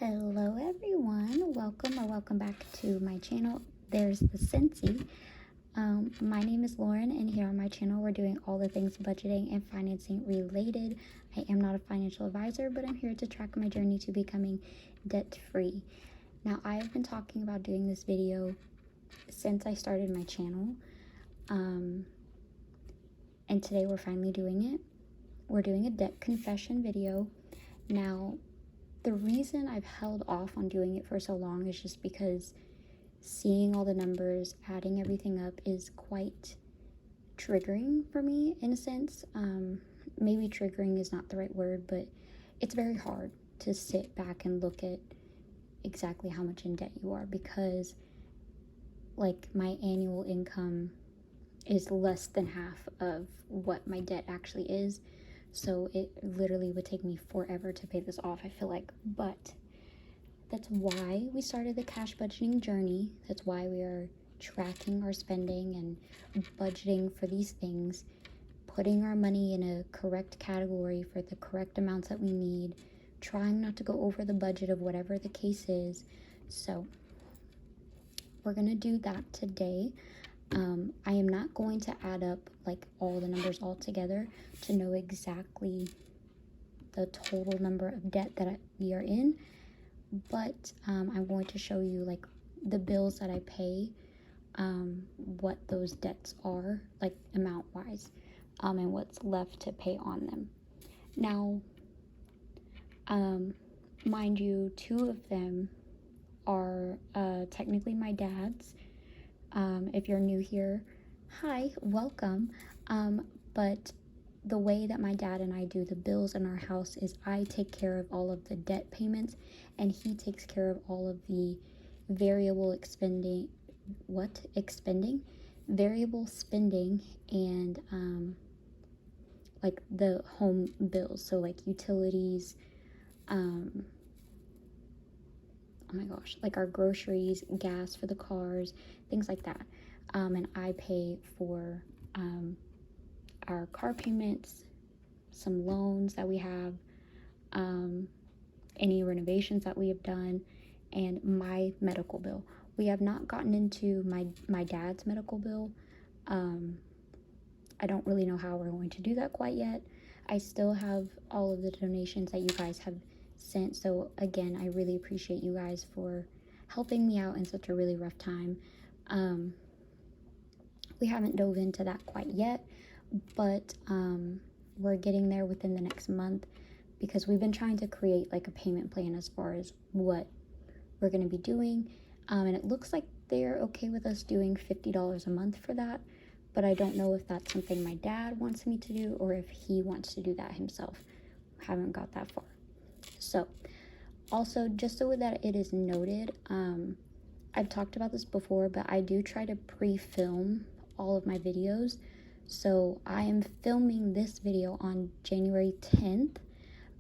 Hello everyone, welcome back to my channel. There's the Cincy. My name is Lauren, and here on my channel we're doing all the things budgeting and financing related. I am not a financial advisor, but I'm here to track my journey to becoming debt-free. Now, I've been talking about doing this video since I started my channel, and today we're finally doing it. We're doing a debt confession video. Now, the reason I've held off on doing it for so long is just because seeing all the numbers, adding everything up is quite triggering for me in a sense. Maybe triggering is not the right word, but it's very hard to sit back and look at exactly how much in debt you are, because like my annual income is less than half of what my debt actually is. So it literally would take me forever to pay this off, I feel like. But that's why we started the cash budgeting journey. That's why we are tracking our spending and budgeting for these things, putting our money in a correct category for the correct amounts that we need, trying not to go over the budget of whatever the case is. So we're gonna do that today. I am not going to add up like all the numbers all together to know exactly the total number of debt that we are in, but I'm going to show you like the bills that I pay, what those debts are, like amount wise, and what's left to pay on them. Now, mind you, two of them are technically my dad's. If you're new here, hi, welcome. But the way that my dad and I do the bills in our house is I take care of all of the debt payments, and he takes care of all of the variable variable spending, and like the home bills, so like utilities, oh my gosh, like our groceries, gas for the cars, things like that. And I pay for our car payments, some loans that we have, any renovations that we have done, and my medical bill. We have not gotten into my dad's medical bill. I don't really know how we're going to do that quite yet. I still have all of the donations that you guys have sent, so again, I really appreciate you guys for helping me out in such a really rough time. We haven't dove into that quite yet, but we're getting there within the next month, because we've been trying to create like a payment plan as far as what we're going to be doing, and it looks like they're okay with us doing $50 a month for that, but I don't know if that's something my dad wants me to do or if he wants to do that himself. Haven't got that far. So also, just so that it is noted, I've talked about this before, but I do try to pre-film all of my videos. So I am filming this video on January 10th.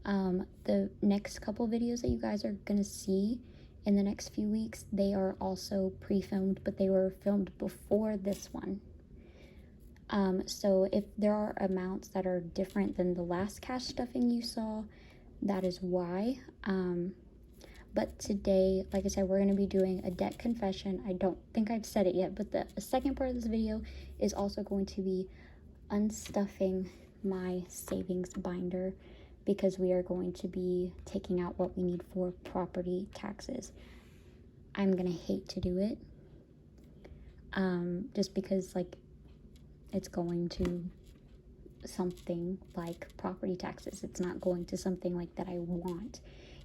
The next couple videos that you guys are gonna see in the next few weeks, they are also pre-filmed, but they were filmed before this one. So if there are amounts that are different than the last cash stuffing you saw, that is why. But today, like I said, we're going to be doing a debt confession. I don't think I've said it yet, but the second part of this video is also going to be unstuffing my savings binder, because we are going to be taking out what we need for property taxes. I'm going to hate to do it, just because like it's going to something like property taxes. It's not going to something like that I want.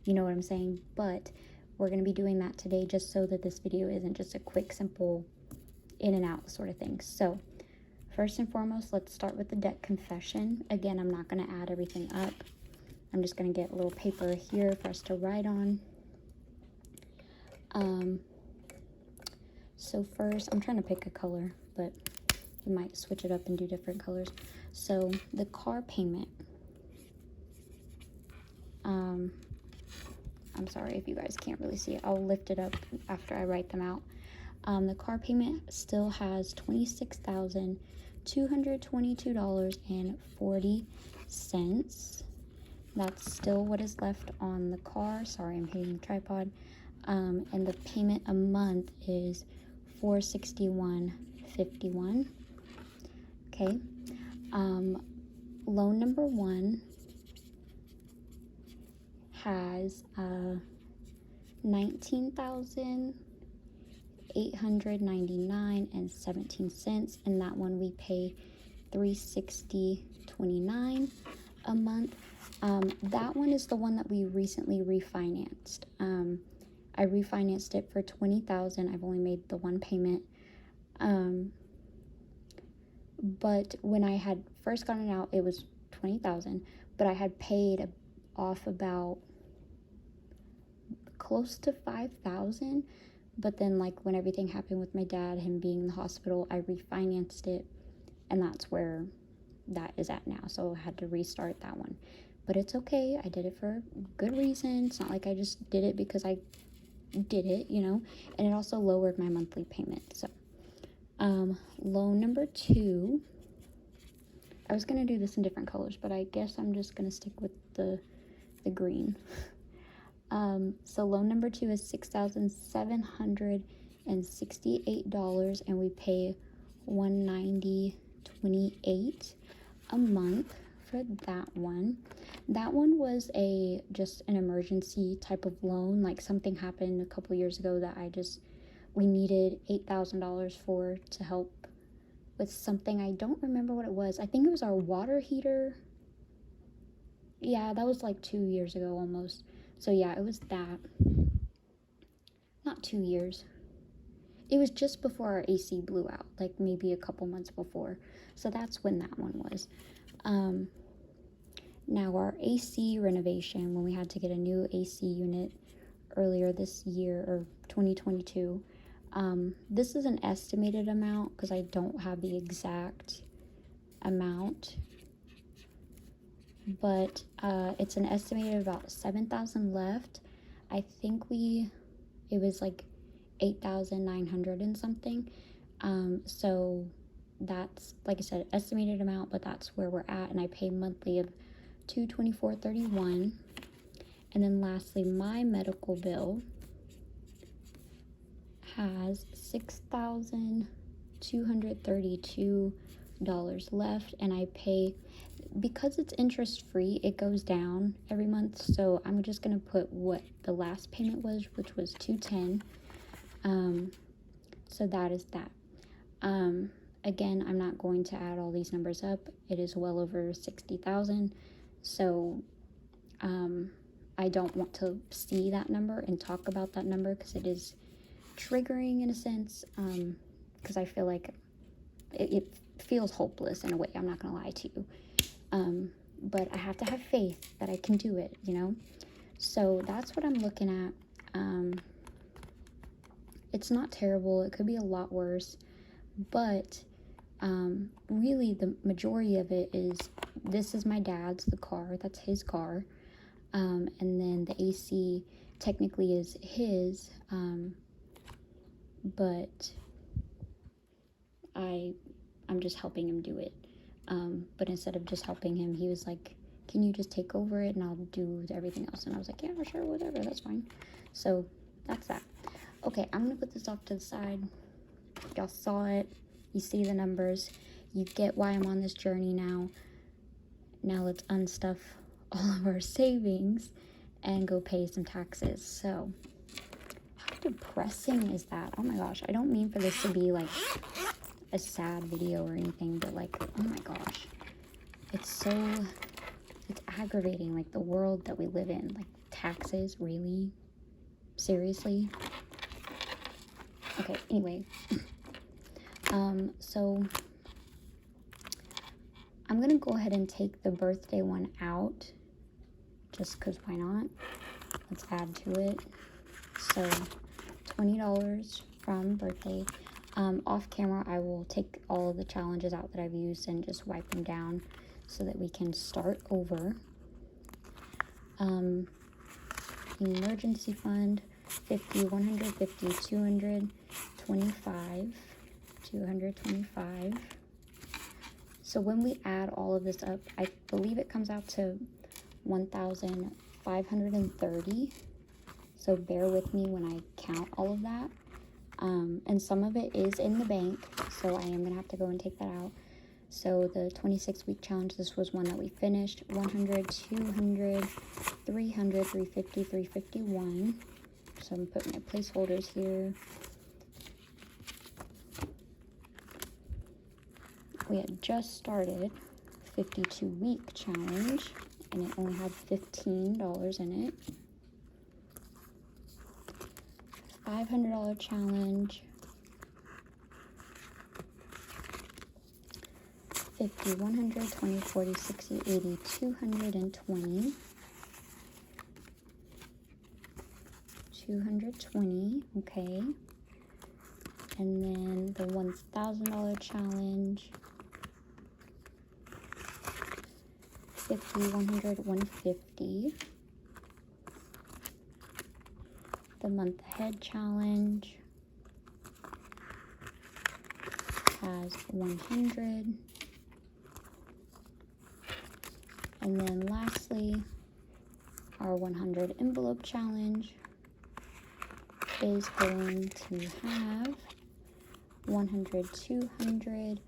You know what I'm saying? But we're going to be doing that today, just so that this video isn't just a quick, simple in and out sort of thing. So first and foremost, let's start with the debt confession. Again, I'm not going to add everything up. I'm just going to get a little paper here for us to write on. So first, I'm trying to pick a color, but we might switch it up and do different colors. So the car payment, I'm sorry if you guys can't really see it. I'll lift it up after I write them out. The car payment still has $26,222.40. That's still what is left on the car. Sorry, I'm hitting the tripod. And the payment a month is $461.51. Okay. Loan number 1 has 19,899.17, and that one we pay $360.29 a month. That one is the one that we recently refinanced. I refinanced it for $20,000. I've only made the one payment. But when I had first gotten it out, it was $20,000, but I had paid off about close to $5,000. But then, like, when everything happened with my dad, him being in the hospital, I refinanced it, and that's where that is at now. So I had to restart that one, but it's okay. I did it for a good reason. It's not like I just did it because I did it, you know. And it also lowered my monthly payment. So loan number 2, I was gonna do this in different colors, but I guess I'm just gonna stick with the green. So loan number 2 is $6,768, and we pay $190.28 a month for that one. That one was just an emergency type of loan. Like, something happened a couple years ago that we needed $8,000 for, to help with something. I don't remember what it was. I think it was our water heater. Yeah, that was like 2 years ago almost. So yeah, it was that. Not 2 years. It was just before our AC blew out, like maybe a couple months before. So that's when that one was. Now our AC renovation, when we had to get a new AC unit earlier this year, or 2022, this is an estimated amount because I don't have the exact amount, but it's an estimated about $7,000 left. I think it was like 8,900 and something. So that's, like I said, estimated amount, but that's where we're at, and I pay monthly of $224.31. And then lastly, my medical bill has $6,232 left, and I pay, because it's interest free, it goes down every month. So I'm just gonna put what the last payment was, which was $210. So that is that. Again, I'm not going to add all these numbers up. It is well over 60,000. So I don't want to see that number and talk about that number, because it is triggering in a sense, because I feel like it feels hopeless in a way. I'm not gonna lie to you. But I have to have faith that I can do it, you know? So that's what I'm looking at. It's not terrible. It could be a lot worse, but really the majority of it is, this is my dad's, the car, that's his car. And then the AC technically is his, but I'm just helping him do it. But instead of just helping him, he was like, can you just take over it and I'll do everything else? And I was like, yeah, sure, whatever, that's fine. So that's that. Okay, I'm gonna put this off to the side. Y'all saw it. You see the numbers. You get why I'm on this journey now. Now let's unstuff all of our savings and go pay some taxes. So how depressing is that? Oh my gosh, I don't mean for this to be like a sad video or anything, but like, oh my gosh, it's aggravating, like the world that we live in. Like, taxes, really? Seriously? Okay, anyway. So I'm gonna go ahead and take the birthday one out, just because why not? Let's add to it. So $20 from birthday. Off camera, I will take all of the challenges out that I've used and just wipe them down so that we can start over. Emergency fund, 50, 150, 225, 225. So when we add all of this up, I believe it comes out to 1,530. So bear with me when I count all of that. And some of it is in the bank, so I am going to have to go and take that out. So the 26-week challenge, this was one that we finished. 100, 200, 300, 350, 351. So I'm putting my placeholders here. We had just started 52-week challenge, and it only had $15 in it. $500 challenge. 50, 100, 20, 40, 60, 80, 220. 220, okay. And then the $1,000 challenge. 50, 100, 150. The month ahead challenge has 100. And then lastly, our 100 envelope challenge is going to have 100, 200,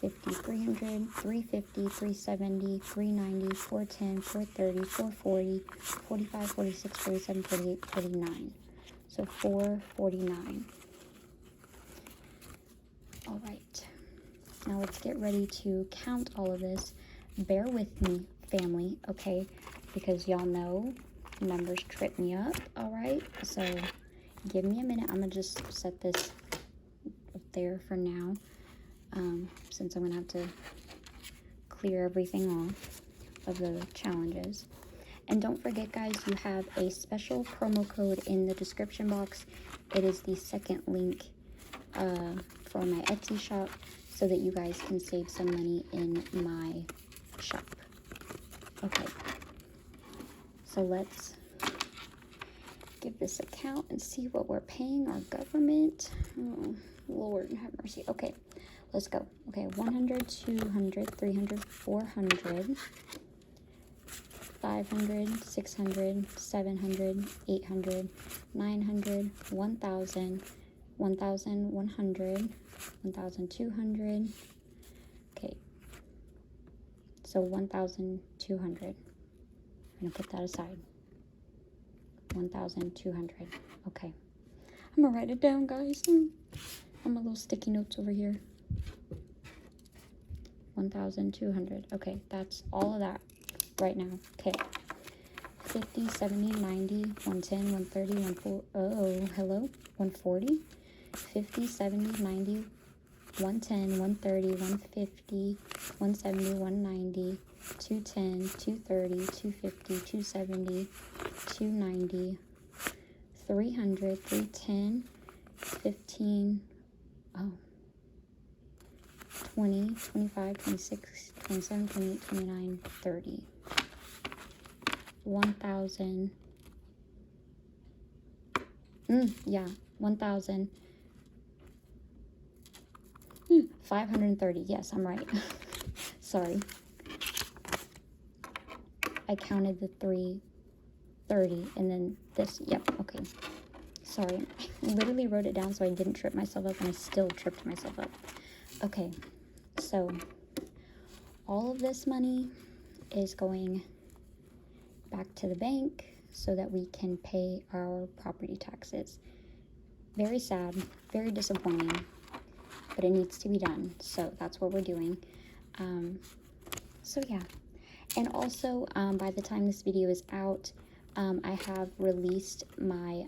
50, 300, 350, 370, 390, 410, 430, 440, 45, 46, 47, 48, 49. So 449. All right. Now let's get ready to count all of this. Bear with me, family, okay? Because y'all know numbers trip me up, all right? So give me a minute. I'm going to just set this up there for now, since I'm going to have to clear everything off of the challenges. And don't forget, guys, you have a special promo code in the description box. It is the second link for my Etsy shop, so that you guys can save some money in my shop. Okay, so let's give this a count and see what we're paying our government. Oh, Lord have mercy. Okay, let's go. Okay, 100, 200, 300, 400, 500, 600, 700, 800, 900, 1,000, 1,100, 1,200. Okay, so 1,200. I'm gonna put that aside. 1,200. Okay, I'm gonna write it down, guys. I'm a little sticky notes over here. 1,200. Okay, that's all of that right now. Okay, 50, 70, 90, 110, 130, 140. Oh, hello, 140. 50, 70, 90, 110, 130, 150, 170, 190, 210, 230, 250, 270, 290, 300, 310, 15, 20, 25, 26, 27, 28, 29, 30. 1,000. Yeah, 1,000. 530. Yes, I'm right. Sorry. I counted the 330 and then this. Yep, okay. Sorry. I literally wrote it down so I didn't trip myself up, and I still tripped myself up. Okay, so all of this money is going back to the bank so that we can pay our property taxes. Very sad, very disappointing, but it needs to be done, so that's what we're doing. So yeah, and also by the time this video is out, I have released my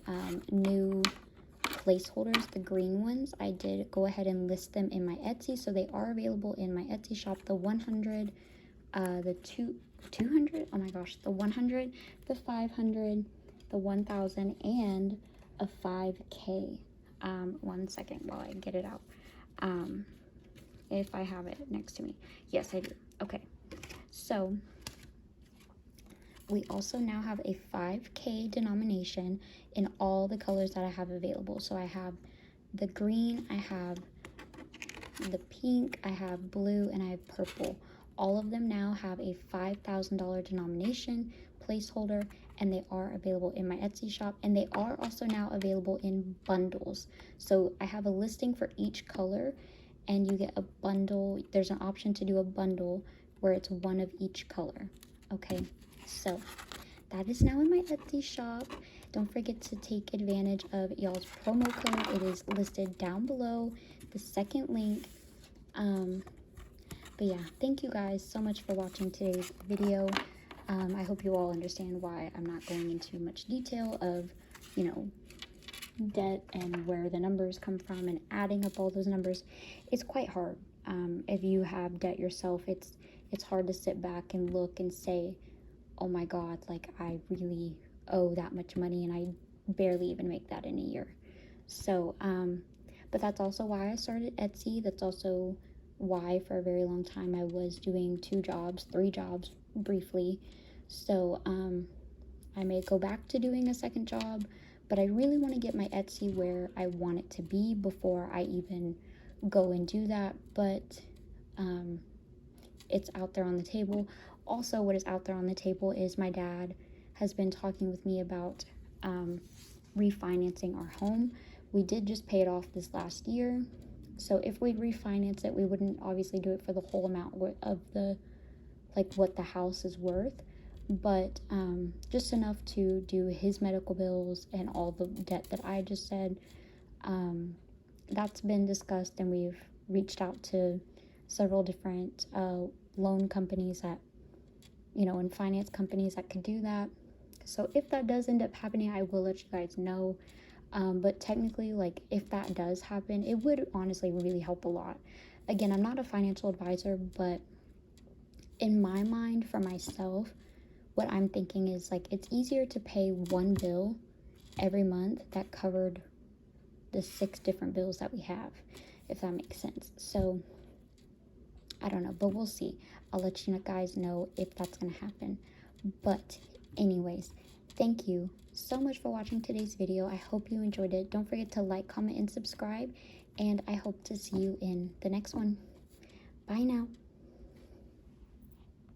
new placeholders, the green ones. I did go ahead and list them in my Etsy, so they are available in my Etsy shop. The 100, the 200, oh my gosh, the 100, the 500, the 1,000, and a 5K. 1 second while I get it out. If I have it next to me. Yes, I do. Okay, so we also now have a 5K denomination in all the colors that I have available. So I have the green, I have the pink, I have blue, and I have purple. All of them now have a $5,000 denomination placeholder, and they are available in my Etsy shop, and they are also now available in bundles. So I have a listing for each color, and you get a bundle. There's an option to do a bundle where it's one of each color. Okay, so that is now in my Etsy shop. Don't forget to take advantage of y'all's promo code. It is listed down below, the second link. But yeah, thank you guys so much for watching today's video. I hope you all understand why I'm not going into much detail of, you know, debt and where the numbers come from and adding up all those numbers. It's quite hard. If you have debt yourself, it's hard to sit back and look and say, oh my God, like I really owe that much money and I barely even make that in a year. So, but that's also why I started Etsy. That's also why for a very long time I was doing 2 jobs, 3 jobs briefly. So I may go back to doing a second job, but I really want to get my Etsy where I want it to be before I even go and do that. But it's out there on the table. Also, what is out there on the table is my dad has been talking with me about refinancing our home. We did just pay it off this last year. So if we refinance it, we wouldn't obviously do it for the whole amount of the, like what the house is worth, but just enough to do his medical bills and all the debt that I just said. That's been discussed, and we've reached out to several different loan companies that, you know, and finance companies that could do that. So if that does end up happening, I will let you guys know. But technically, like, if that does happen, it would honestly really help a lot. Again, I'm not a financial advisor, but in my mind, for myself, what I'm thinking is, like, it's easier to pay one bill every month that covered the 6 different bills that we have, if that makes sense. So I don't know, but we'll see. I'll let you guys know if that's gonna happen. But anyways, thank you so much for watching today's video. I hope you enjoyed it. Don't forget to like, comment, and subscribe, and I hope to see you in the next one. Bye now.